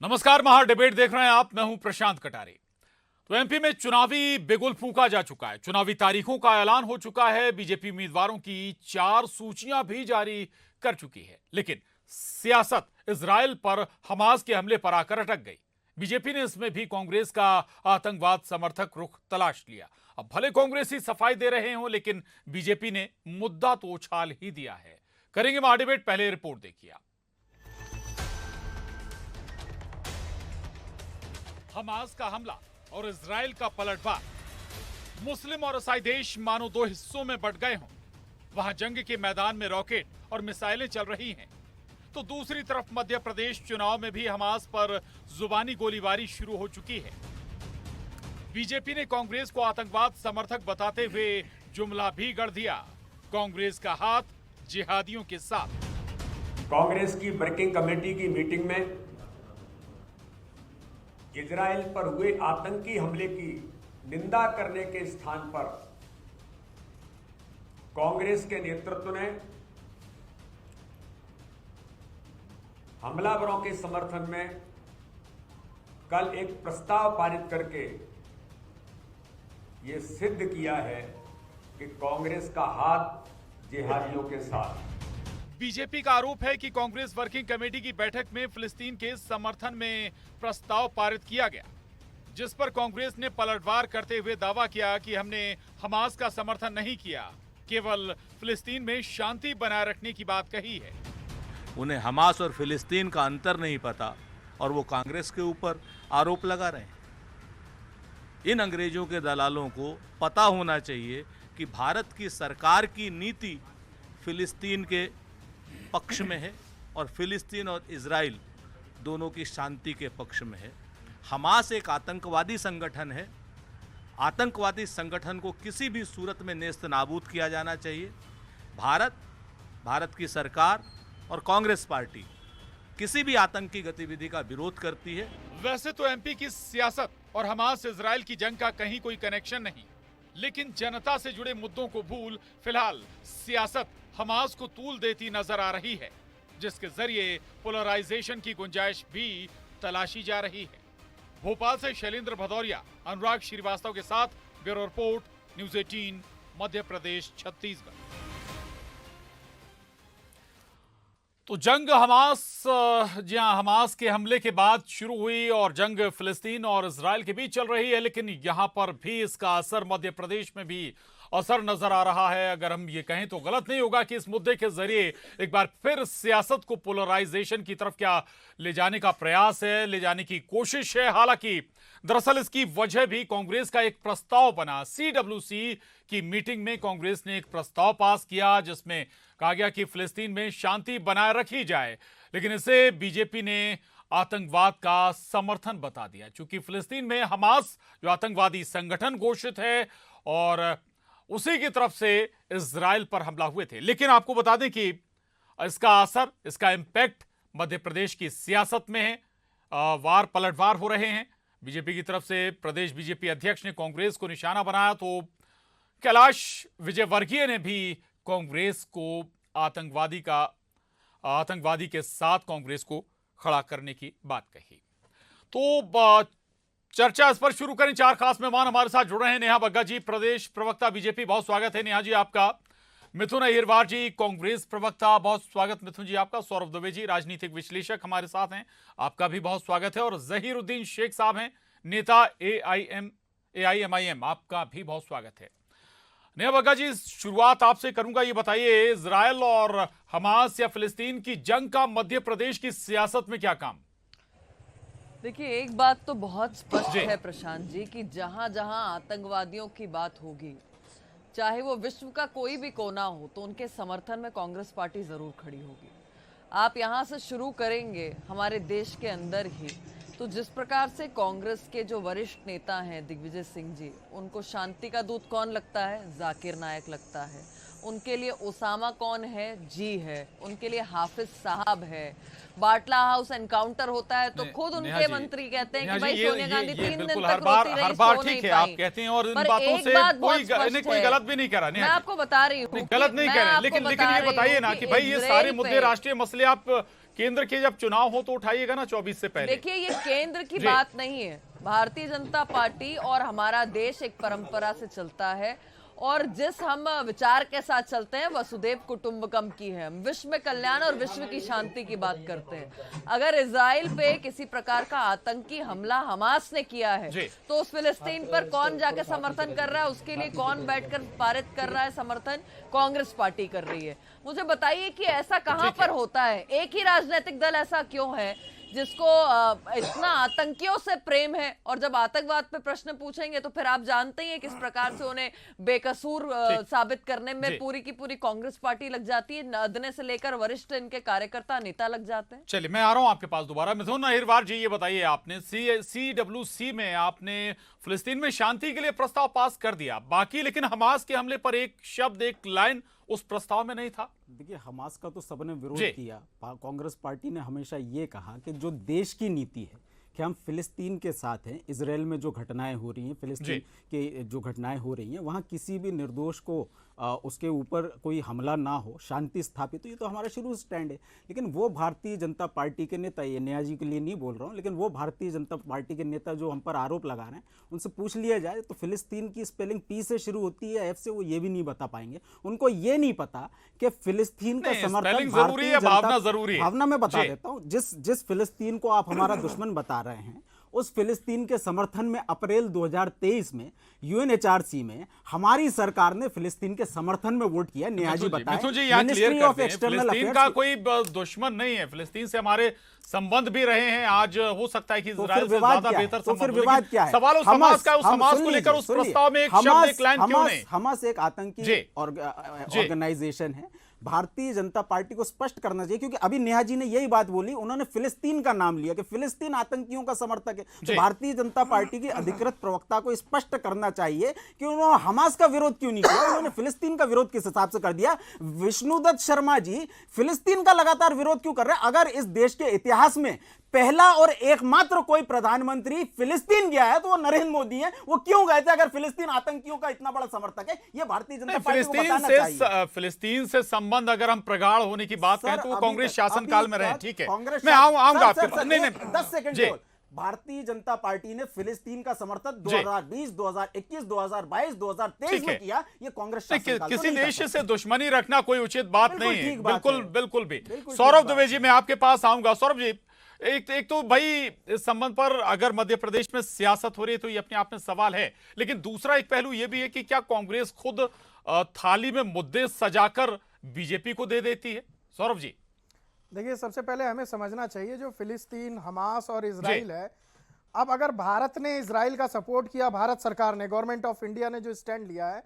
नमस्कार, महा डिबेट देख रहे हैं आप। मैं हूं प्रशांत कटारे। तो एमपी में चुनावी बिगुल फूंका जा चुका है। चुनावी तारीखों का ऐलान हो चुका है। बीजेपी उम्मीदवारों की 4 सूचियां भी जारी कर चुकी है। लेकिन सियासत इजराइल पर हमास के हमले पर आकर अटक गई। बीजेपी ने इसमें भी कांग्रेस का आतंकवाद समर्थक रुख तलाश लिया। अब भले कांग्रेसी सफाई दे रहे हों, लेकिन बीजेपी ने मुद्दा तो उछाल ही दिया है। करेंगे महा डिबेट, पहले रिपोर्ट देखिए आप। हमास का हमला और इजराइल का पलटवार। मुस्लिम और ईसाई देश मानो दो हिस्सों में बंट गए हों। वहां जंग के मैदान में रॉकेट और मिसाइलें चल रही हैं, तो दूसरी तरफ मध्य प्रदेश चुनाव में भी हमास पर जुबानी गोलीबारी शुरू हो चुकी है। बीजेपी ने कांग्रेस को आतंकवाद समर्थक बताते हुए जुमला भी गढ़ दिया। कांग्रेस का हाथ जिहादियों के साथ। कांग्रेस की वर्किंग कमेटी की मीटिंग में इजराइल पर हुए आतंकी हमले की निंदा करने के स्थान पर कांग्रेस के नेतृत्व ने हमलावरों के समर्थन में कल एक प्रस्ताव पारित करके ये सिद्ध किया है कि कांग्रेस का हाथ जिहादियों के साथ। बीजेपी का आरोप है कि कांग्रेस वर्किंग कमेटी की बैठक में फिलिस्तीन के समर्थन में प्रस्ताव पारित किया गया, जिस पर कांग्रेस ने पलटवार करते हुए दावा किया कि हमने हमास का समर्थन नहीं किया, केवल फिलिस्तीन में शांति बनाए रखने की बात कही है। उन्हें हमास और फिलिस्तीन का अंतर नहीं पता और वो कांग्रेस के ऊपर आरोप लगा रहे हैं। इन अंग्रेजों के दलालों को पता होना चाहिए कि भारत की सरकार की नीति फिलिस्तीन के पक्ष में है और फिलिस्तीन और इजराइल दोनों की शांति के पक्ष में है। हमास एक आतंकवादी संगठन है। आतंकवादी संगठन को किसी भी सूरत में नेस्त नाबूद किया जाना चाहिए। भारत की सरकार और कांग्रेस पार्टी किसी भी आतंकी गतिविधि का विरोध करती है। वैसे तो एमपी की सियासत और हमास इजराइल की जंग का कहीं कोई कनेक्शन नहीं, लेकिन जनता से जुड़े मुद्दों को भूल फिलहाल सियासत हमास को तूल देती नजर आ रही है, जिसके जरिए पोलराइजेशन की गुंजाइश भी तलाशी जा रही है। भोपाल से शैलेंद्र भदौरिया, अनुराग श्रीवास्तव के साथ bureau report, news 18, Madhya Pradesh, Chhattisgarh. तो जंग हमास के हमले के बाद शुरू हुई और जंग फिलिस्तीन और इजराइल के बीच चल रही है, लेकिन यहां पर भी इसका असर मध्य प्रदेश में भी असर नजर आ रहा है। अगर हम ये कहें तो गलत नहीं होगा कि इस मुद्दे के जरिए एक बार फिर सियासत को पोलराइजेशन की तरफ क्या ले जाने का प्रयास है, ले जाने की कोशिश है। हालांकि दरअसल इसकी वजह भी कांग्रेस का एक प्रस्ताव बना। सीडब्ल्यूसी की मीटिंग में कांग्रेस ने एक प्रस्ताव पास किया, जिसमें कहा गया कि फिलिस्तीन में शांति बनाए रखी जाए, लेकिन इसे बीजेपी ने आतंकवाद का समर्थन बता दिया, क्योंकि फिलिस्तीन में हमास जो आतंकवादी संगठन घोषित है और उसी की तरफ से इजराइल पर हमला हुए थे। लेकिन आपको बता दें कि इसका असर, इसका इंपैक्ट मध्य प्रदेश की सियासत में है। पलटवार हो रहे हैं। बीजेपी की तरफ से प्रदेश बीजेपी अध्यक्ष ने कांग्रेस को निशाना बनाया, तो कैलाश विजयवर्गीय ने भी कांग्रेस को आतंकवादी के साथ कांग्रेस को खड़ा करने की बात कही। तो चर्चा इस पर शुरू करें। 4 खास मेहमान हमारे साथ जुड़ रहे हैं। नेहा बग्गा जी, प्रदेश प्रवक्ता बीजेपी, बहुत स्वागत है नेहा जी आपका। मिथुन अहिरवार जी, कांग्रेस प्रवक्ता, बहुत स्वागत मिथुन जी आपका। सौरभ दुबे जी, राजनीतिक विश्लेषक, हमारे साथ हैं, आपका भी बहुत स्वागत है। और जहीरुद्दीन शेख साहब हैं, नेता AIMIM, आपका भी बहुत स्वागत है। नेहा बग्गा जी, शुरुआत आपसे करूंगा। ये बताइए, इजराइल और हमास या फिलिस्तीन की जंग का मध्य प्रदेश की सियासत में क्या काम? देखिए, एक बात तो बहुत स्पष्ट है प्रशांत जी कि जहां जहां आतंकवादियों की बात होगी, चाहे वो विश्व का कोई भी कोना हो, तो उनके समर्थन में कांग्रेस पार्टी जरूर खड़ी होगी। आप यहां से शुरू करेंगे हमारे देश के अंदर ही, तो जिस प्रकार से कांग्रेस के जो वरिष्ठ नेता हैं दिग्विजय सिंह जी, उनको शांति का दूत कौन लगता है? जाकिर नायक लगता है। उनके लिए ओसामा कौन है, जी है, उनके लिए हाफिज साहब है। बाटला हाउस एनकाउंटर होता है तो खुद नेहा उनके जी, मंत्री कहते हैं नेहा कि भाई जी, सोनिया गांधी 3 दिन बिल्कुल तक हर बार रोती रही, हर बार सो नहीं ठीक है आप पाई। कहते हैं और इन पर बातों एक से बात बहुत कोई स्पष्ट कोई है। गलत भी नहीं करा मैं नेहा जी। आपको बता रही हूँ नहीं, गलत नहीं मैं कह रहे हैं, आपको लेकिन बता ये रही बताइए हूँ ना कि भाई ये इजराइल सारे मुद्दे पे- राष्ट्रीय मसले आप केंद्र के जब चुनाव हो तो उठाइएगा ना 24 से पहले। देखिए ये केंद्र की जी। बात नहीं है। भारतीय जनता पार्टी और हमारा देश एक परंपरा से चलता है और जिस हम विचार के साथ चलते हैं वसुधैव कुटुंबकम की है। हम विश्व में कल्याण और विश्व की शांति की बात करते हैं। अगर इजराइल पे किसी प्रकार का आतंकी हमला हमास ने किया है जी। तो उस फिलिस्तीन पर कौन जाके समर्थन कर रहा है, उसके लिए कौन बैठकर पारित कर रहा है समर्थन? कांग्रेस पार्टी कर रही है। मुझे बताइए कि ऐसा कहां पर होता है? एक ही राजनीतिक दल ऐसा क्यों है जिसको इतना आतंकियों से प्रेम है, और जब आतंकवाद पे प्रश्न पूछेंगे तो फिर आप जानते ही हैं किस प्रकार से उन्हें बेकसूर साबित करने में पूरी की पूरी कांग्रेस पार्टी लग जाती है। नदने से लेकर वरिष्ठ इनके कार्यकर्ता नेता लग जाते हैं। चलिए मैं आ रहा हूं आपके पास दोबारा। मिथुन अहिरवार जी, ये बताइए, आपने CWC में आपने फिलिस्तीन में शांति के लिए प्रस्ताव पास कर दिया, बाकी लेकिन हमास के हमले पर एक शब्द एक लाइन उस प्रस्ताव में नहीं था। देखिए, हमास का तो सबने विरोध जी। किया। कांग्रेस पार्टी ने हमेशा ये कहा कि जो देश की नीति है कि हम फिलिस्तीन के साथ हैं। इजराइल में जो घटनाएं हो रही हैं, फिलिस्तीन के जो घटनाएं हो रही हैं, वहाँ किसी भी निर्दोष को उसके ऊपर कोई हमला ना हो, शांति स्थापित हो, ये तो हमारा शुरू स्टैंड है। लेकिन वो भारतीय जनता पार्टी के नेता, ये नेहा जी के लिए नहीं बोल रहा हूँ, लेकिन वो भारतीय जनता पार्टी के नेता जो हम पर आरोप लगा रहे हैं, उनसे पूछ लिया जाए तो फिलिस्तीन की स्पेलिंग पी से शुरू होती है, एफ से, वो ये भी नहीं बता पाएंगे। उनको ये नहीं पता कि फिलिस्तीन का नहीं, समर्थन स्पेलिंग जरूरी है, भावना जरूरी है। भावना मैं बता जी। देता हूं। जिस फिलिस्तीन को आप हमारा दुश्मन बता रहे हैं, उस फिलिस्तीन के समर्थन में अप्रैल 2023 में UNHRC में हमारी सरकार ने फिलिस्तीन के समर्थन में वोट किया। नेहा जी बताएं, मिथुन जी यहाँ क्लियर मिनिस्ट्री कर ऑफ दें, एक्सटर्नल फिलिस्तीन का अफेयर्स कोई दुश्मन नहीं है। फिलिस्तीन से हमारे संबंध भी रहे हैं, आज हो सकता है कि तो इजराइल फिर से विवाद ज्यादा क्या है? बेहतर तो फिर संबंध हो, विवाद लेकिन क्या है? सवाल उस समाज का, उस समाज को लेकर उस सुनिए, प्रस्ताव में एक शब्द एक लाइन क्यों नहीं? हमास एक आतंकी जी। ऑर्गेनाइजेशन है। भारतीय जनता पार्टी को स्पष्ट करना चाहिए, क्योंकि अभी नेहा जी ने यही बात बोली, उन्होंने फिलिस्तीन का नाम लिया कि फिलिस्तीन आतंकियों का समर्थक है। तो भारतीय जनता पार्टी की अधिकृत प्रवक्ता को स्पष्ट करना चाहिए कि उन्होंने हमास का विरोध क्यों नहीं किया, उन्होंने फिलिस्तीन का विरोध किस हिसाब से कर दिया। विष्णुदत्त शर्मा जी फिलिस्तीन का लगातार विरोध क्यों कर रहे हैं? अगर इस देश के इतिहास में पहला और एकमात्र कोई प्रधानमंत्री फिलिस्तीन गया है तो वो नरेंद्र मोदी है। वो क्यों गए थे अगर फिलिस्तीन आतंकियों का इतना बड़ा समर्थक है? ये भारतीय जनता पार्टी को बताना चाहिए। फिलिस्तीन से संबंध अगर हम प्रगाढ़ होने की बात करें तो वो कांग्रेस शासनकाल में रहे। ठीक है, कांग्रेस मैं आऊंगा आपके पास। नहीं 10 सेकंड जी। केवल। भारतीय जनता पार्टी ने फिलिस्तीन का समर्थन 2020, 2021, 2022, 2023 में किया। ये कांग्रेस शासनकाल तो किसी नहीं देश करता। से दुश्मनी रखना कोई उचित बात बिल्कुल नहीं है। ठीक बात बिल्कुल है। बिल्कुल भी। बिल्कुल सौरभ ठीक द्विवेदी जी, मैं आपके पास आऊंगा। सौरभ जी, एक तो भाई इस संबंध पर अगर मध्य प्रदेश में सियासत हो रही है तो ये अपने आप में सवाल है, लेकिन दूसरा एक पहलू ये भी है कि क्या कांग्रेस खुद थाली में मुद्दे सजाकर बीजेपी को दे देती है? सौरभ जी, देखिए, सबसे पहले हमें समझना चाहिए जो फिलिस्तीन, हमास और इजराइल है, अब अगर भारत ने इजराइल का सपोर्ट किया, भारत सरकार ने, गवर्नमेंट ऑफ इंडिया ने जो स्टैंड लिया है,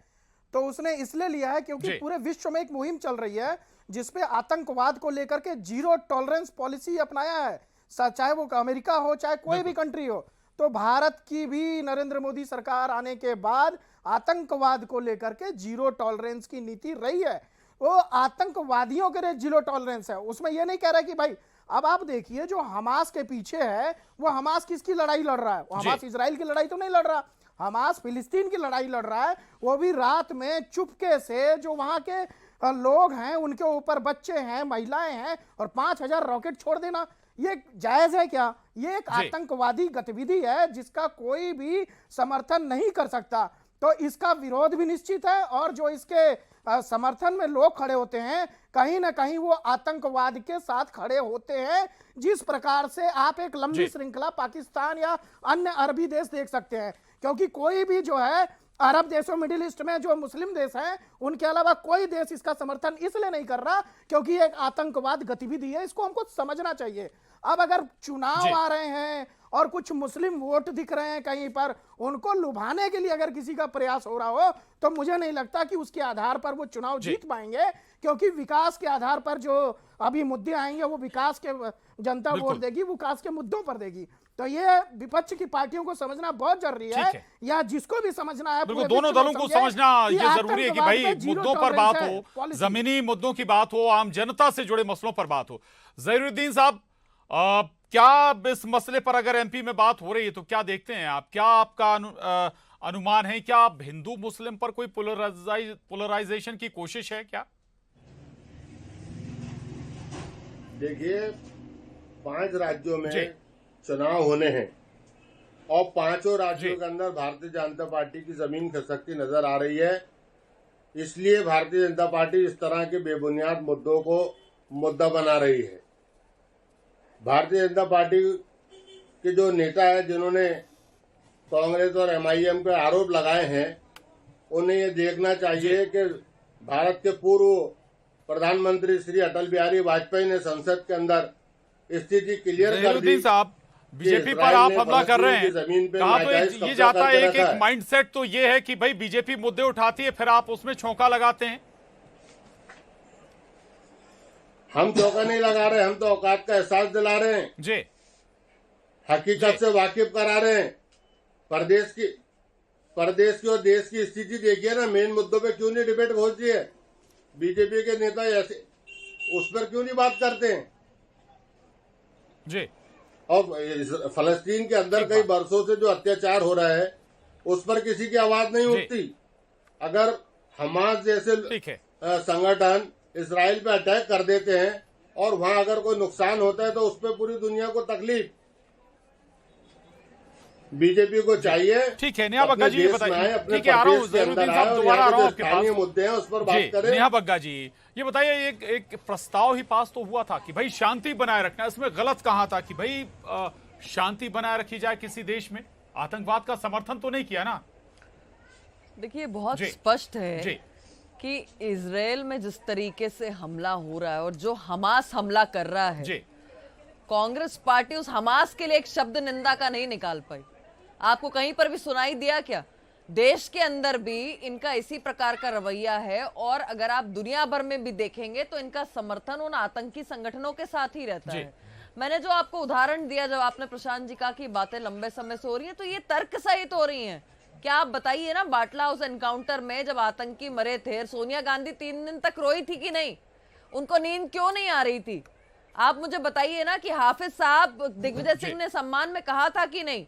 तो उसने इसलिए लिया है क्योंकि पूरे विश्व में एक मुहिम चल रही है जिसपे आतंकवाद को लेकर के जीरो टॉलरेंस पॉलिसी अपनाया है, चाहे वो अमेरिका हो चाहे कोई भी कंट्री हो। तो भारत की भी नरेंद्र मोदी सरकार आने के बाद आतंकवाद को लेकर के जीरो टॉलरेंस की नीति रही है। वो आतंकवादियों के लिए जीरो टॉलरेंस है, उसमें यह नहीं कह रहा कि भाई, अब आप देखिए जो हमास के पीछे है वो हमास किसकी लड़ाई लड़ रहा है? वो हमास इजराइल की लड़ाई तो नहीं लड़ रहा, हमास फिलिस्तीन की लड़ाई लड़ रहा है। वो भी रात में चुपके से जो वहां के लोग हैं उनके ऊपर बच्चे हैं, महिलाएं हैं, और 5000 रॉकेट छोड़ देना, ये जायज है क्या? ये एक आतंकवादी गतिविधि है जिसका कोई भी समर्थन नहीं कर सकता। तो इसका विरोध भी निश्चित है, और जो इसके समर्थन में लोग खड़े होते हैं कहीं ना कहीं वो आतंकवाद के साथ खड़े होते हैं। जिस प्रकार से आप एक लंबी श्रृंखला पाकिस्तान या अन्य अरबी देश देख सकते हैं, क्योंकि कोई भी जो है अरब देशों, मिडिल ईस्ट में जो मुस्लिम देश हैं, उनके अलावा कोई देश इसका समर्थन इसलिए नहीं कर रहा क्योंकि एक आतंकवाद गतिविधि है। इसको हमको समझना चाहिए। अब अगर चुनाव आ रहे हैं और कुछ मुस्लिम वोट दिख रहे हैं कहीं पर, उनको लुभाने के लिए अगर किसी का प्रयास हो रहा हो तो मुझे नहीं लगता कि उसके आधार पर वो चुनाव जीत पाएंगे, क्योंकि विकास के आधार पर जो अभी मुद्दे आएंगे वो विकास के जनता वोट देगी, विकास के मुद्दों पर देगी। तो ये विपक्ष की पार्टियों को समझना बहुत जरूरी है, ठीक है। या जिसको भी समझना है बिल्कुल, पूरे दोनों विश्व दलों को समझे समझना कि ये जरूरी है कि आतंकवाद भाई पे जीरो मुद्दों पर बात टॉलरेंस है, हो, पॉलिसी। जमीनी मुद्दों की बात हो, आम जनता से जुड़े मसलों पर बात हो। जहीरुद्दीन साहब, क्या इस मसले पर अगर एमपी में बात हो रही है तो क्या देखते हैं आप? क्या आपका अनुमान है? क्या अब हिंदू मुस्लिम पर कोई पोलराइजेशन की कोशिश है क्या? देखिए, 5 राज्यों में जी। चुनाव होने हैं और 5 राज्यों जी। के अंदर भारतीय जनता पार्टी की जमीन खिसकती नजर आ रही है। इसलिए भारतीय जनता पार्टी इस तरह के बेबुनियाद मुद्दों को मुद्दा बना रही है। भारतीय जनता पार्टी के जो नेता है जिन्होंने कांग्रेस और एमआईएम पे आरोप लगाए हैं, उन्हें ये देखना चाहिए कि भारत के पूर्व प्रधानमंत्री श्री अटल बिहारी वाजपेयी ने संसद के अंदर स्थिति क्लियर कर दी। जहीरुद्दीन साहब, बीजेपी पर आप हमला कर रहे हैं, कहा तो ये जाता है एक माइंडसेट तो ये है कि भाई बीजेपी मुद्दे उठाती है फिर आप उसमें चौंका लगाते हैं। हम चौका नहीं लगा रहे, हम तो औकात का एहसास दिला रहे हैं, जी, हकीकत से वाकिफ करा रहे हैं। प्रदेश की और देश की स्थिति देखिए ना, मेन मुद्दों पे क्यों नहीं डिबेट होती है? बीजेपी के नेता ऐसे उस पर क्यों नहीं बात करते हैं? जी, और फलस्तीन के अंदर कई वर्षों से जो अत्याचार हो रहा है उस पर किसी की आवाज नहीं उठती। अगर हमास जैसे ठीक है, संगठन इजराइल पे अटैक कर देते हैं और वहां अगर कोई नुकसान होता है तो उस पर पूरी दुनिया को तकलीफ। बीजेपी को चाहिए ठीक है। नेहा बग्गा जी, ये बताइए, ठीक है, आ रहा हूँ जहीरुद्दीन साहब, और दोबारा आ रहा हूँ यहाँ आपके पे स्थानीय पास। मुद्दे हैं उस पर बात जी, करें। नेहा बग्गा जी, ये बताइए, एक प्रस्ताव ही पास तो हुआ था कि भाई शांति बनाए रखना, इसमें गलत कहाँ था कि भाई शांति बनाए रखी जाए किसी देश में? आतंकवाद का समर्थन तो नहीं किया ना? देखिए, बहुत जी। स्पष्ट है जी, कि इजराइल में जिस तरीके से हमला हो रहा है और जो हमास हमला कर रहा है, जी, कांग्रेस पार्टी उस हमास के लिए एक शब्द निंदा का नहीं निकाल पाई। आपको कहीं पर भी सुनाई दिया क्या? देश के अंदर भी इनका इसी प्रकार का रवैया है, और अगर आप दुनिया भर में भी देखेंगे तो इनका समर्थन उन आतंकी संगठनों के साथ ही रहता जी। है। मैंने जो आपको उदाहरण दिया, जब आपने प्रशांत जी कहा कि बातें लंबे समय से हो रही हैं, तो ये तर्क सहित हो रही हैं। क्या आप बताइए ना, बाटला हाउस एनकाउंटर में जब आतंकी मरे थे, सोनिया गांधी 3 दिन तक रोई थी कि नहीं? उनको नींद क्यों नहीं आ रही थी? आप मुझे बताइए ना कि हाफिज साहब दिग्विजय सिंह ने सम्मान में कहा था कि नहीं?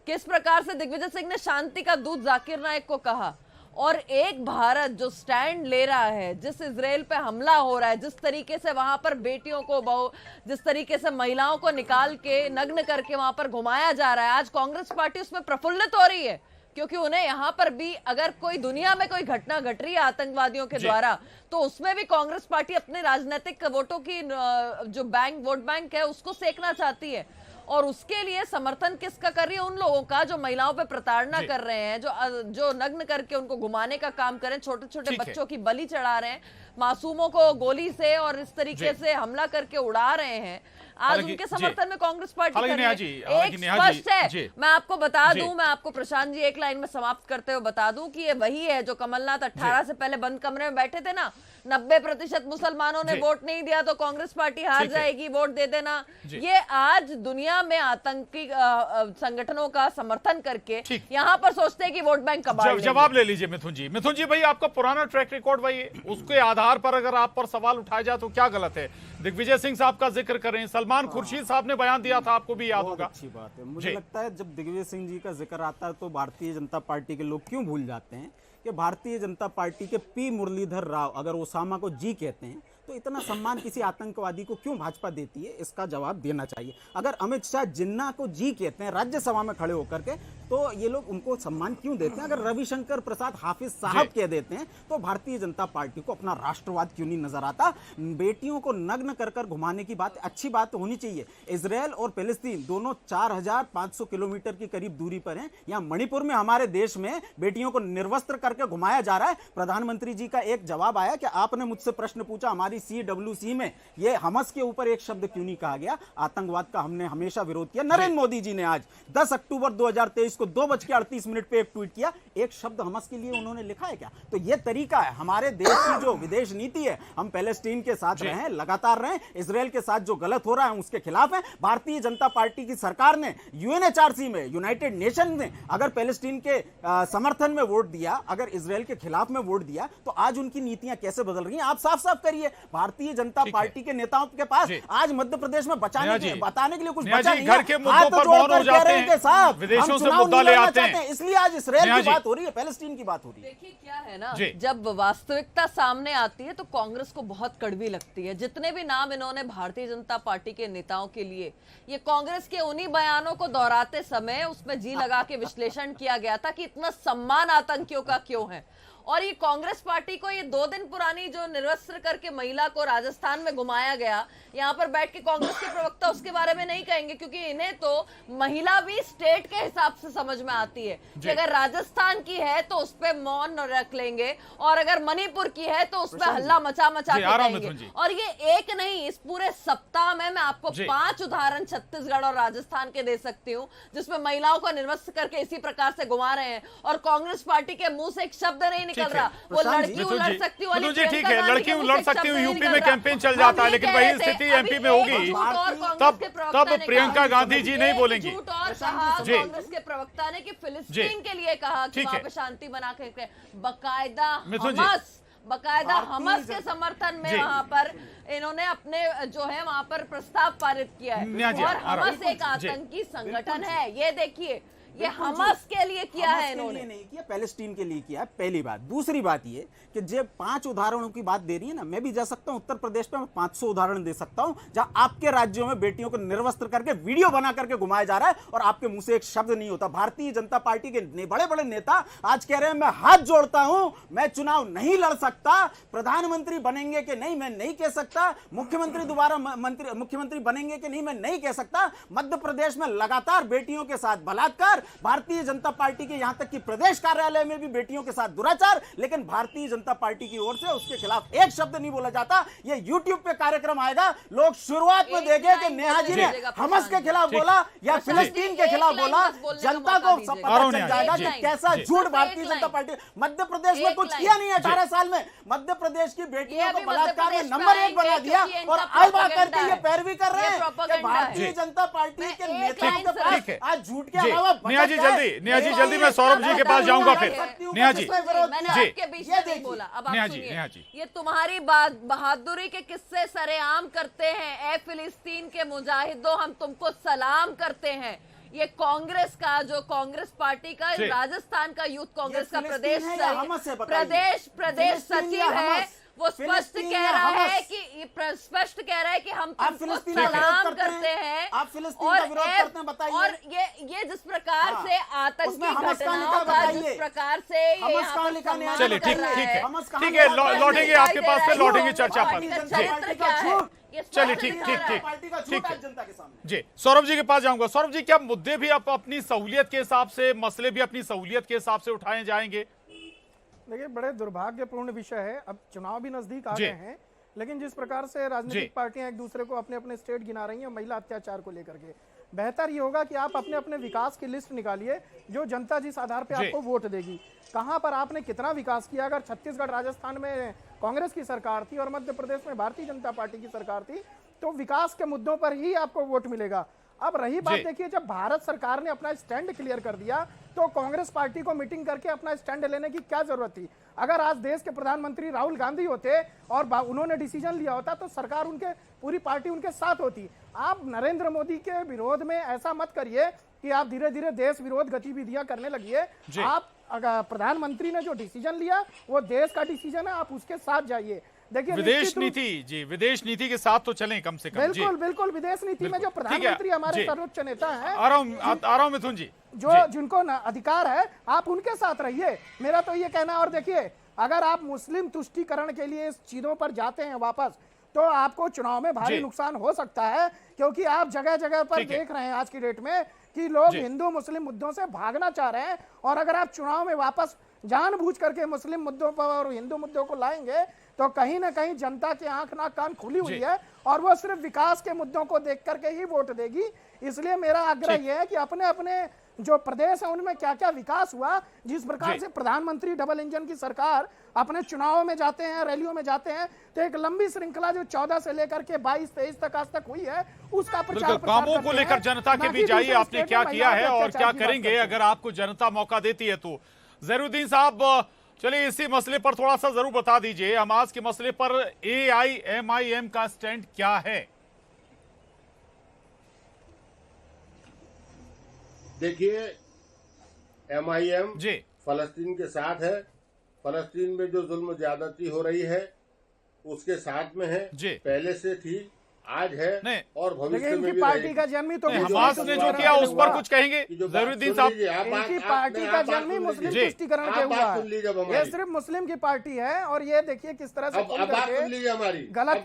किस प्रकार से दिग्विजय सिंह ने शांति का दूत जाकिर नायक को कहा? और एक भारत जो स्टैंड ले रहा है, जिस इजराइल पे हमला हो रहा है, जिस तरीके से वहां पर बेटियों को, जिस तरीके से महिलाओं को निकाल के नग्न करके वहां पर घुमाया जा रहा है, आज कांग्रेस पार्टी उसमें प्रफुल्लित हो रही है, क्योंकि उन्हें यहां पर भी अगर कोई दुनिया में कोई घटना घट रही है आतंकवादियों के द्वारा, तो उसमें भी कांग्रेस पार्टी अपने राजनीतिक वोटों की जो वोट बैंक है उसको सेकना चाहती है। और उसके लिए समर्थन किसका कर रही है? उन लोगों का जो महिलाओं पे प्रताड़ना कर रहे हैं, जो नग्न करके उनको घुमाने का काम कर रहे हैं, छोटे छोटे बच्चों की बलि चढ़ा रहे हैं, मासूमों को गोली से और इस तरीके से हमला करके उड़ा रहे हैं। आज उनके समर्थन में कांग्रेस पार्टी कर रही है। एक स्पष्ट है, मैं आपको बता दूं, मैं आपको प्रशांत जी एक लाइन में समाप्त करते हुए बता दूं कि ये वही है जो कमलनाथ 18 से पहले बंद कमरे में बैठे थे ना, 90% मुसलमानों ने वोट नहीं दिया तो कांग्रेस पार्टी हार जाएगी, वोट दे देना। ये आज दुनिया में आतंकी संगठनों का समर्थन करके यहाँ पर सोचते हैं कि वोट बैंक कबाड़। जवाब ले लीजिए मिथुन जी। मिथुन जी, भाई आपका पुराना ट्रैक रिकॉर्ड भाई, उसके आधार पर अगर आप पर सवाल उठाया जाए तो क्या गलत है? दिग्विजय सिंह साहब का जिक्र कर रहे हैं, सलमान खुर्शीद साहब ने बयान दिया था, आपको भी याद होगा। अच्छी बात है। मुझे लगता है जब दिग्विजय सिंह जी का जिक्र आता है तो भारतीय जनता पार्टी के लोग क्यों भूल जाते हैं कि भारतीय जनता पार्टी के पी मुरलीधर राव अगर ओसामा को जी कहते हैं तो इतना सम्मान किसी आतंकवादी को क्यों भाजपा देती है? इसका जवाब देना चाहिए। अगर अमित शाह जिन्ना को जी कहते हैं राज्यसभा में खड़े होकर के, तो ये लोग उनको सम्मान क्यों देते हैं? अगर रविशंकर प्रसाद हाफिज साहब कह देते हैं तो भारतीय जनता पार्टी को अपना राष्ट्रवाद क्यों नहीं नजर आता? बेटियों को नग्न कर कर घुमाने की बात अच्छी बात होनी चाहिए। इजराइल और फिलिस्तीन दोनों 4500 किलोमीटर की करीब दूरी पर हैं। यहाँ मणिपुर में हमारे देश में बेटियों को निर्वस्त्र करके घुमाया जा रहा है। प्रधानमंत्री जी का एक जवाब आया कि आपने मुझसे प्रश्न पूछा हमारी हमारी CWC में ये हमस के ऊपर एक शब्द क्यों नहीं कहा गया? आतंकवाद का हमने हमेशा विरोध किया। नरेंद्र मोदी जी ने आज 10 अक्टूबर 2023 को 2:38 पे एक ट्वीट किया, एक शब्द हमस के लिए उन्होंने लिखा है क्या? तो ये तरीका है हमारे देश की जो विदेश नीति है, हम पैलेस्टीन के साथ रहे हैं, लगातार रहे, इजराइल के साथ जो गलत हो रहा है उसके खिलाफ है। भारतीय जनता पार्टी की सरकार ने UNHRC में, यूनाइटेड नेशन में अगर पैलेस्टीन के समर्थन में वोट दिया, अगर इजराइल के खिलाफ में वोट दिया, तो आज उनकी नीतियां कैसे बदल रही हैं आप साफ साफ करिए। भारतीय जनता पार्टी के नेताओं के पास आज मध्य प्रदेश में बताने के लिए कुछ बचा नहीं घर के है। मुद्दों पर मौन हो जाते हैं, विदेशों से मुद्दा ले आते हैं, इसलिए आज इजराइल की बात हो रही है, पैलेस्टीन की बात हो रही है। देखिए क्या है ना, जब वास्तविकता सामने आती है तो कांग्रेस को बहुत कड़वी लगती है। जितने भी नाम इन्होंने भारतीय जनता पार्टी के नेताओं के लिए, ये कांग्रेस के उन्हीं बयानों को दोहराते समय उसमें जी लगा के विश्लेषण किया गया था कि इतना सम्मान आतंकियों का क्यों है। और ये कांग्रेस पार्टी को ये 2 दिन पुरानी जो निर्वस्त्र करके महिला को राजस्थान में घुमाया गया, यहाँ पर बैठ के कांग्रेस के प्रवक्ता उसके बारे में नहीं कहेंगे, क्योंकि इन्हें तो महिला भी स्टेट के हिसाब से समझ में आती है कि अगर राजस्थान की है तो उस पर मौन रख लेंगे, और अगर मणिपुर की है तो उस पर हल्ला मचा के कहेंगे। और ये एक नहीं, इस पूरे सप्ताह में मैं आपको 5 उदाहरण छत्तीसगढ़ और राजस्थान के दे सकती हूँ जिसमें महिलाओं को निर्वस्त्र करके इसी प्रकार से घुमा रहे हैं, और कांग्रेस पार्टी के मुंह से एक शब्द नहीं निकल रहा। वो लड़की लड़ सकती हूँ, ठीक है, लड़की लड़ सकती हूँ, यूपी में कैंपेन चल जाता है, लेकिन वही स्थिति MP में होगी तब प्रियंका गांधी जी नहीं बोलेंगी। झूठ और कहा कांग्रेस के प्रवक्ता ने कि फिलिस्तीन के लिए कहा कि वहां पे शांति बना के, बकायदा हमस के समर्थन में वहां पर इन्होंने अपने जो है वहां पर प्रस्ताव पारित किया है। और हमस एक आतंकी संगठन है, ये देखिए, ये हमास के लिए किया है, इन्होंने नहीं किया, पैलेस्टीन के लिए किया है। पहली बात। दूसरी बात ये कि जब 5 उदाहरणों की बात दे रही है ना, मैं भी जा सकता हूं उत्तर प्रदेश में, मैं 500 उदाहरण दे सकता हूं जहां आपके राज्यों में बेटियों को निर्वस्त्र करके वीडियो बना करके घुमाया जा रहा है और आपके मुंह से एक शब्द नहीं होता। भारतीय जनता पार्टी के बड़े बड़े नेता आज कह रहे हैं मैं हाथ जोड़ता हूं, मैं चुनाव नहीं लड़ सकता, प्रधानमंत्री बनेंगे कि नहीं मैं नहीं कह सकता, मुख्यमंत्री दोबारा मुख्यमंत्री बनेंगे कि नहीं मैं नहीं कह सकता। मध्य प्रदेश में लगातार बेटियों के साथ बलात्कार, भारतीय जनता पार्टी के यहां तक कि प्रदेश कार्यालय में भी बेटियों के साथ दुराचार, लेकिन भारतीय जनता पार्टी की ओर से उसके खिलाफ एक शब्द नहीं बोला जाता। ये YouTube पे कार्यक्रम आएगा, लोग शुरुआत में देखें कि नेहा जी ने हमस के खिलाफ बोला या फिलिस्तीन के खिलाफ बोला, जनता को पता चल जाएगा कि कैसा झूठ भारतीय जनता पार्टी। मध्य प्रदेश में कुछ किया नहीं है 18 साल में, मध्य प्रदेश की बेटियों को बलात्कार में नंबर 1 बना दिया, और अब आकर के ये पैरवी कर रहे हैं भारतीय जनता पार्टी के नेताओं के पास आज झूठ के अलावा। नेहा जी जल्दी मैं सौरभ जी के पास जाऊंगा फिर। नेहा जी आपके बीच में नहीं बोला, अब आप सुनिए, ये तुम्हारी बहादुरी के किस्से सरेआम करते हैं। ए फिलिस्तीन के मुजाहिदों, हम तुमको सलाम करते हैं। ये कांग्रेस का, जो कांग्रेस पार्टी का राजस्थान का यूथ कांग्रेस का प्रदेश सचिव है, वो स्पष्ट कह रहा है कि हम तुमको सलाम करते हैं। और ये जिस प्रकार से आतंकी घटनाओं का, जिस प्रकार से ये यहाँ पर चलिए ठीक है, लौटेंगे आपके पास, फिर लौटेंगे चर्चा पर। चरित्र क्या है, चलिए ठीक जी, सौरभ जी के पास जाऊंगा। सौरभ जी, क्या मुद्दे भी आप अपनी सहूलियत के हिसाब से, मसले भी अपनी सहूलियत के हिसाब से उठाए जाएंगे? देखिए, बड़े दुर्भाग्यपूर्ण विषय है। अब चुनाव भी नजदीक आ गए हैं, लेकिन जिस प्रकार से राजनीतिक पार्टियां एक दूसरे को अपने अपने स्टेट गिना रही हैं महिला अत्याचार को लेकर के, बेहतर ये होगा कि आप अपने अपने विकास की लिस्ट निकालिए जो जनता जिस आधार पे आपको वोट देगी। कहां पर आपने कितना विकास किया? अगर छत्तीसगढ़ राजस्थान में कांग्रेस की सरकार थी और मध्य प्रदेश में भारतीय जनता पार्टी की सरकार थी, तो विकास के मुद्दों पर ही आपको वोट मिलेगा। अब रही बात, देखिए, जब भारत सरकार ने अपना स्टैंड क्लियर कर दिया तो कांग्रेस पार्टी को मीटिंग करके अपना स्टैंड लेने की क्या जरूरत थी? अगर आज देश के प्रधानमंत्री राहुल गांधी होते और उन्होंने डिसीजन लिया होता तो सरकार उनके, पूरी पार्टी उनके साथ होती। आप नरेंद्र मोदी के विरोध में ऐसा मत करिए कि आप धीरे धीरे देश विरोध गतिविधियां करने लगिए। आप, अगर प्रधानमंत्री ने जो डिसीजन लिया वो देश का डिसीजन है, आप उसके साथ जाइए। देखिए, विदेश नीति के साथ तो चलें कम से कम। बिल्कुल विदेश नीति में जो प्रधानमंत्री हमारे सर्वोच्च नेता हैं, आ रहा हूं मिथुन जी, जिनको अधिकार है आप उनके साथ रहिए, मेरा तो ये कहना है। और देखिए, अगर आप मुस्लिम तुष्टीकरण के लिए इस चीजों पर जाते हैं वापस, तो आपको चुनाव में भारी नुकसान हो सकता है, क्योंकि आप जगह जगह पर देख रहे हैं आज की डेट में कि लोग हिंदू मुस्लिम मुद्दों से भागना चाह रहे हैं। और अगर आप चुनाव में वापस जानबूझ करके मुस्लिम मुद्दों पर और हिंदू मुद्दों को लाएंगे तो कहीं ना कहीं जनता की आंख नाक कान खुली हुई है और वो सिर्फ विकास के मुद्दों को देख करके ही वोट देगी। इसलिए मेरा आग्रह यह है कि अपने अपने जो प्रदेश है उनमें क्या क्या विकास हुआ, जिस प्रकार से प्रधानमंत्री डबल इंजन की सरकार अपने चुनावों में जाते हैं, रैलियों में जाते हैं, तो एक लंबी श्रृंखला जो 14 से लेकर के 22-23 तक आज तक हुई है उसका प्रचार कामों को लेकर जनता के बीच आइए, आपने क्या किया है और क्या करेंगे अगर आपको जनता मौका देती है तो। ज़हीरुद्दीन साहब, चलिए इसी मसले पर थोड़ा सा जरूर बता दीजिए, हमास के मसले पर AIMIM का स्टैंड क्या है? देखिए, MIM जी फलस्तीन के साथ है। फलस्तीन में जो जुल्म ज्यादती हो रही है उसके साथ में है, जी। पहले से थी, आज है नहीं। और भविष्य में इनकी भी पार्टी रहेगी। का जन्म ही तो हमास ने जो किया उस पर कुछ कहेंगे ज़हीरुद्दीन साहब? इनकी पार्टी का जन्म ही मुस्लिम तुष्टीकरण के हुआ है। ये सिर्फ मुस्लिम की पार्टी है और ये देखिए किस तरह से खुल करके गलत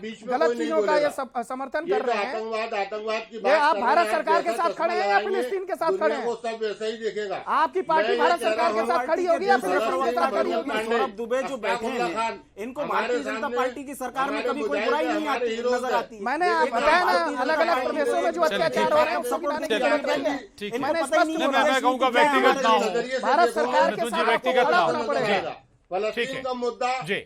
चीजों का ये समर्थन कर रहे हैं। आतंकवाद की ये आप भारत सरकार के साथ खड़े हैं या फिलिस्तीन के साथ खड़े हैं? वो सब वैसे ही देखेगा। आपकी पार्टी भारत सरकार के साथ खड़ी होगी या फिलिस्तीन के साथ खड़ी होगी? सौरभ दुबे जो बैठे हैं, इनको भारतीय जनता पार्टी की सरकार में कभी कोई बुराई नहीं आती नजर आती। मैंने बताया ना, अलग अलग प्रदेशों में जो अत्याचार हो रहे हैं उसको गिनाने की जरूरत नहीं है। ठीक है, मैंने स्पष्ट मैं कहूँगा व्यक्तिगत ना हो, भारत सरकार के साथ व्यक्तिगत आपको खड़ा ना होना हो। पड़ेगा। फलस्तीन का मुद्दा जी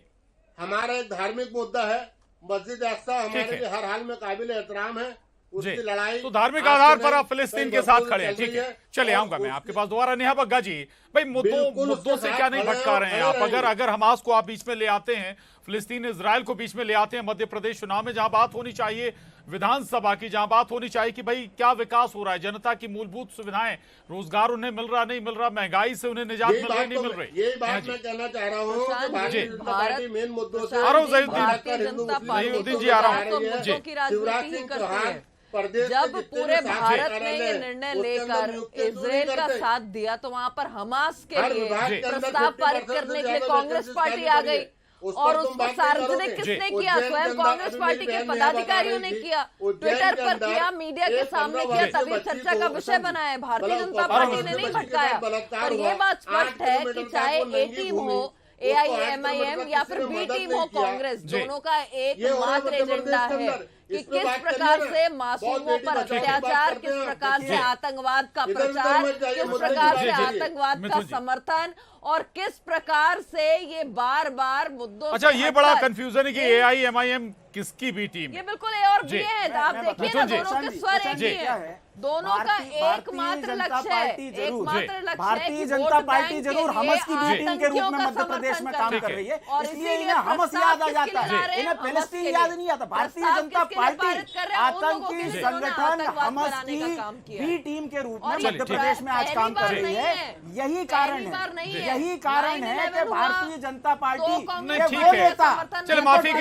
हमारा एक धार्मिक मुद्दा है। मस्जिद अक्सा ठीक हमारे है। लिए हर हाल में काबिल एहतराम है। उसकी जी। लड़ाई तो धार्मिक आज आधार से पर नहीं, आप फिलिस्तीन कई के साथ वर्षों खड़े हैं, से चल ठीक रही है। चलिए और आऊंगा मैं आपके पास दोबारा। नेहा बग्गा जी, भाई मुद्दों से क्या नहीं भटका रहे हैं आप? अगर हमास को आप बीच में ले आते हैं, फिलिस्तीन इजराइल को बीच में ले आते हैं, मध्य प्रदेश चुनाव में जहां बात होनी चाहिए विधानसभा की, जहां बात होनी चाहिए कि भाई क्या विकास हो रहा है, जनता की मूलभूत सुविधाएं, रोजगार उन्हें मिल रहा नहीं मिल रहा, महंगाई से उन्हें निजात मिल रही नहीं मिल रही, यही बात मैं कहना चाह रहा हूँ कि भारतीय जनता पार्टी मेन मुद्दों से ज़हीरुद्दीन जी आ रहा हूँ जी। शिवराज सिंह चौहान प्रदेश जब के जितने पूरे भी शासक भारत ने कार्यालय ये हैं, निर्णय उसके अंदर लेकर नियुक्तियां क्यों इजराइल नहीं का करते? साथ दिया तो वहां पर हमास के हर लिए विभाग के अंदर प्रस्ताव 50% पारित से करने के लिए ज्यादा कांग्रेस वैकेंसीज पार्टी खाली आ पड़ी गई है। उस पर और तुम उसको बात नहीं सार्वजनिक करोगे। किसने उज्जैन किया? के स्वयं अंदर कांग्रेस अभी पार्टी मेरी के बहन नेहा बता पदाधिकारियों रही ने थी, किया, उज्जैन ट्विटर के पर अंदर किया, मीडिया के एक सामने 15 किया, वर्षीय तभी बच्ची चर्चा को का विषय बना है। भारतीय जनता बलात्कार पार्टी ने नहीं बच्ची के भटकाया। साथ बलात्कार और ये हुआ। बात 8 स्पष्ट है कि किलोमीटर चाहे तक वो ए नंगी टीम घूमी। हो, उसको 8 AIMIM किलोमीटर या किसी फिर ने बी मदद टीम नहीं हो किया। कांग्रेस, जी। दोनों का एक ये हो रहा है मात्र मध्य प्रदेश एजेंडा के है अंदर। कि इस पे किस बात प्रकार करिए ना। से बहुत मासूमों बेटी पर बचाओ की बात अत्याचार, करते किस हैं। प्रकार से जी। आतंकवाद का इधर-उधर प्रचार, मत जाइए, किस मुद्दे प्रकार की से बात कीजिए। आतंकवाद का मिथुन जी। समर्थन और किस प्रकार से ये बार बार मुद्दों अच्छा, से ये बड़ा हटकर कंफ्यूजन है कि AIMIM किसकी भी टीम ये है? बिल्कुल ए और जी। बी है। आप देखिए ना, मिथुन जी। दोनों के स्वर एक जी। ही हैं। दोनों का एकमात्र लक्ष्य है, एकमात्र लक्ष्य है भारतीय कि जनता वोट पार्टी बैंक जरूर के लिए हमस की भी टीम के रूप में आतंकियों मध्य का प्रदेश में समर्थन काम करना। कर रही है, और इसलिए इसीलिए इन्हें हमस प्रस्ताव याद आ किसके जाता लिए ला है, रहे हैं? इन्हें हमस फिलिस्तीन के याद लिए। नहीं आता। भारतीय प्रस्ताव जनता किसके लिए पारित पार्टी कर रहे हैं? उन लोगों आतंकी के लिए जिन्होंने संगठन आतंकवाद हमस फैलाने का काम की किया बी है। टीम के रूप में और ये मध्य प्रदेश में आज पहली काम कर बार रही नहीं है। है। यही पहली कारण बार नहीं है, है। यही कारण है 9/11 कि भारतीय जनता पार्टी तो के कांग्रेस ठीक वो है। नेता चलिए माफी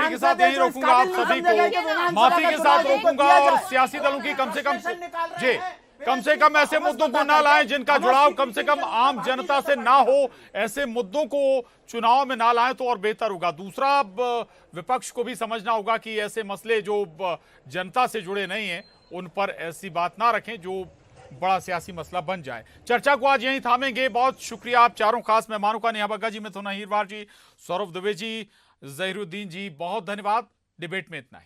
के साथ यही रोकूंगा आप सभी को, माफी के साथ रोकूंगा और सियासी दलों की कम से कम ऐसे मुद्दों को ना लाएं जिनका जुड़ाव कम से कम आम जनता से ना हो, ऐसे मुद्दों को चुनाव में ना लाएं तो और बेहतर होगा। दूसरा, विपक्ष को भी समझना होगा कि ऐसे मसले जो जनता से जुड़े नहीं हैं उन पर ऐसी बात ना रखें जो बड़ा सियासी मसला बन जाए। चर्चा को आज यहीं थामेंगे। बहुत शुक्रिया आप चारों खास मेहमानों का, नेहा बग्गा जी, मिथुन अहीरवार जी, सौरभ दुबे जी, ज़हीरुद्दीन जी, बहुत धन्यवाद। डिबेट में इतना ही।